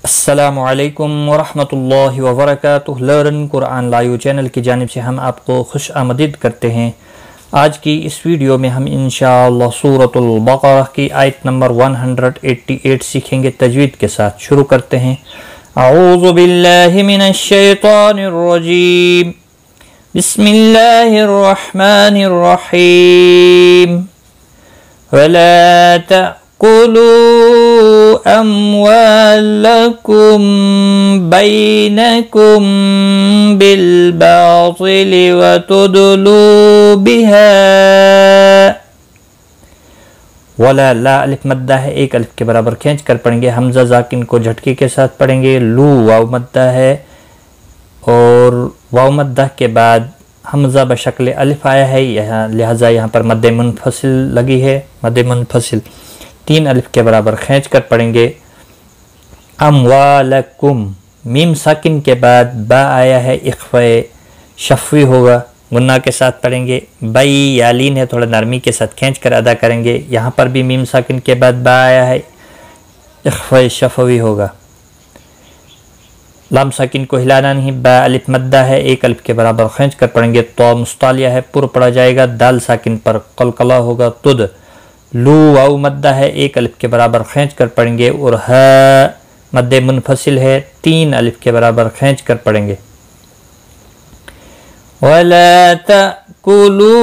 अस्सलामु अलैकुम वरहमतुल्लाहि वबरकातुहू। लर्न कुरान लाइव चैनल की जानिब से हम आपको खुश आमदीद करते हैं। आज की इस वीडियो में हम इंशाअल्लाह सूरतुल बक़रा की आयत नंबर 188 सीखेंगे। तजवीद के साथ शुरू करते हैं। अऊज़ु बिल्लाहि मिनश शैतानिर रजीम, बिस्मिल्लाहिर रहमानिर रहीम। वला तअकुलू अम्वालकुम बैनकुम बिलबातिल वतुदलू बिहा। वला ला अलिफ मद्दा है, एक अलिफ के बराबर खींच कर पढ़ेंगे। हमजा जाकिन को झटके के साथ पढ़ेंगे। लू वाव मद्दा है और वाव मद्दा के बाद हमजा बशक्ल अलिफ आया है, यहाँ लिहाजा यहाँ पर मद्दे मुनफसिल लगी है। मद्दे मुनफसिल 3 अलिफ के बराबर खींच कर पढ़ेंगे। अम्वालकुम मीम साकिन के बाद बा आया है, इख्फ़े शफ़वी होगा, गुन्ना के साथ पढ़ेंगे। बई यालीन है, थोड़ा नरमी के साथ खींच कर अदा करेंगे। यहाँ पर भी मीम साकिन के बाद बा आया है, इख्फ़े शफ़वी होगा। लाम साकिन को हिलाना नहीं। बा अलिफ मद्दा है, एक अलिफ के बराबर खींच कर पढ़ेंगे। तो मुस्तालिया है, पुर पढ़ा जाएगा। दाल साकिन पर कलकला होगा। तुद लू वाव मद्दा है, एक अलिफ के बराबर खींच कर पढ़ेंगे। और ह मद्दे मुनफसिल है, 3 अलिफ के बराबर खींच कर पढ़ेंगे। वला तअकुलू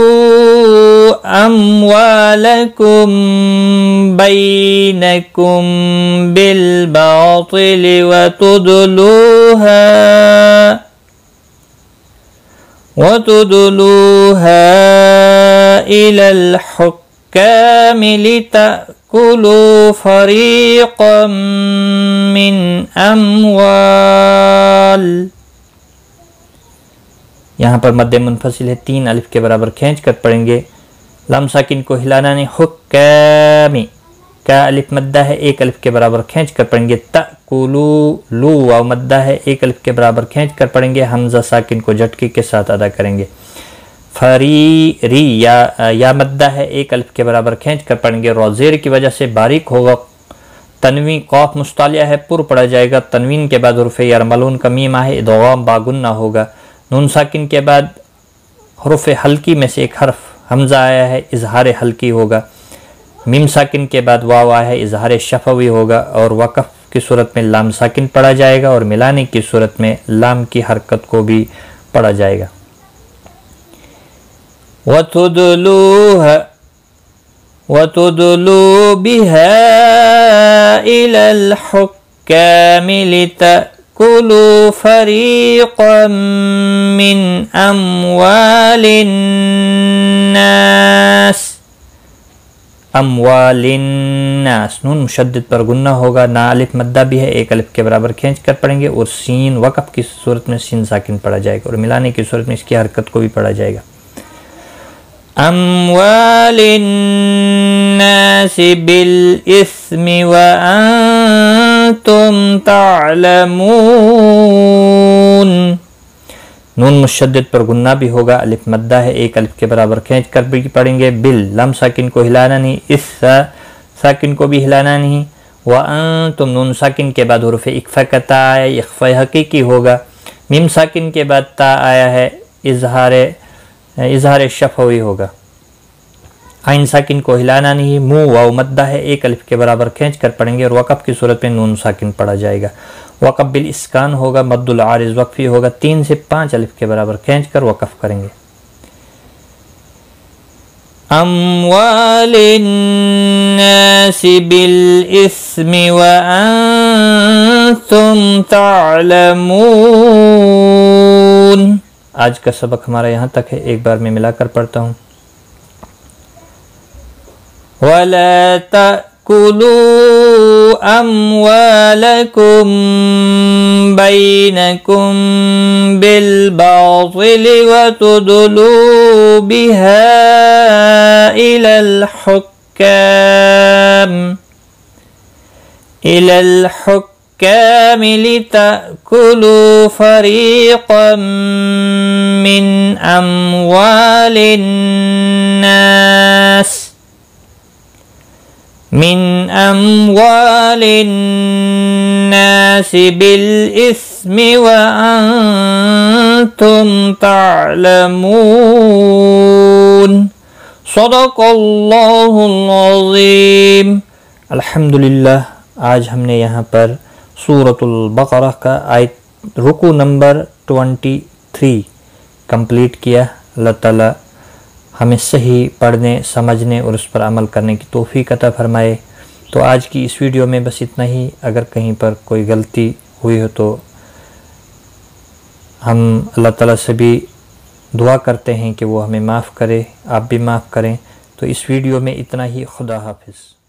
अम्वालकुम बैनकुम बिलबातिल वतुदलूहा इलल हुक्काम लितअकुलू फरीक़म मिन अम्वाल। यहाँ पर मद्दे मुनफसिल है, 3 अलिफ के बराबर खींच कर पढ़ेंगे। लम साकिन को हिलाना नहीं। हुक्कामी का अलिफ मद्दा है, एक अलिफ के बराबर खींच कर पढ़ेंगे। तअकुलू लू वाव मद्दा है, एक अलिफ के बराबर खींच कर पढ़ेंगे। हमजा साकिन को झटके के साथ अदा करेंगे। फरी री या मद्दा है, एक अलिफ के बराबर खींच कर पढ़ेंगे। रोज़ेर की वजह से बारीक होगा। तनवीन कौफ मुस्तालिया है, पुर पढ़ा जाएगा। तनवीन के बाद हुर्फ़े यरमलून का मीम है, इदग़ाम बागुन्ना होगा। नून साकिन के बाद हुर्फ़ हल्की में से एक हर्फ हमजा आया है, इजहार हल्की होगा। मीम साकिन के बाद वाव आया है, इजहार शफ़वी होगा। और वक़फ़ की सूरत में लाम साकिन पढ़ा जाएगा और मिलाने की सूरत में लाम की हरकत को भी पढ़ा जाएगा। वतुदलू बिहा इलल हुक्काम लितअकुलू फरीक़म मिन अम्वालिन नास। अम्वालिन्नास नून मुशद्दद पर गुन्ना होगा। ना अलिफ मद्दा भी है, एक अलिफ के बराबर खींच कर पढ़ेंगे। और सीन वक़फ़ की सूरत में सीन साकिन पढ़ा जाएगा और मिलाने की सूरत में इसकी हरकत को भी पढ़ा जाएगा। अम्वालिन्नास बिल इस्मि व अंतुम तालमून। नून मुशद्दद पर गुन्ना भी होगा। अलिफ मद्दा है, एक अलिफ के बराबर खींच कर भी पढ़ेंगे। बिल लम साकिन को हिलाना नहीं, इस साकिन को भी हिलाना नहीं। व तुम नून साकिन के बाद हुर्फ़ इख्फ़ा का ता आया, इख्फ़ा हकीकी होगा। मीम साकिन के बाद ता आया है, इजहार शफ़वी होगा। आइन साकिन को हिलाना नहीं। मुँह वाव मद्दा है, एक अलिफ के बराबर खींच कर पढ़ेंगे। और वक़फ़ की सूरत में नून साकिन पढ़ा जाएगा। वक़फ़ बिल इस्कान होगा, मद्दुल आरिज़ वक़फ़ी होगा। 3 से 5 अलिफ के बराबर खींच कर वक़फ़ करेंगे। अम्वालिन्नास बिल इस्मि व अंतुम तालमून। आज का सबक हमारा यहाँ तक है, एक बार मैं मिलाकर पढ़ता हूँ। वला तअकुलू अम्वालकुम बैनकुम बिलबातिल वतुदलू बिहा इलल हुक्काम लितअकुलू फरीक़म मिन अम्वालिन नास। من أموال الناس النَّاسِ بِالْإِثْمِ وَأَنْتُمْ تَعْلَمُونَ صدق اللہ العظیم۔ الحمدللہ، آج ہم نے یہاں پر سورۃ البقرہ کا آیت رکو نمبر 23 کمپلیٹ کیا۔ اللہ تعالی ہمیں صحیح پڑھنے، سمجھنے اور اس پر عمل کرنے کی توفیق عطا فرمائے۔ تو آج کی اس ویڈیو میں بس اتنا ہی۔ اگر کہیں پر کوئی غلطی ہوئی ہو تو ہم اللہ تعالیٰ سے بھی دعا کرتے ہیں کہ وہ ہمیں معاف کرے، آپ بھی معاف کریں۔ تو اس ویڈیو میں اتنا ہی۔ خدا حافظ۔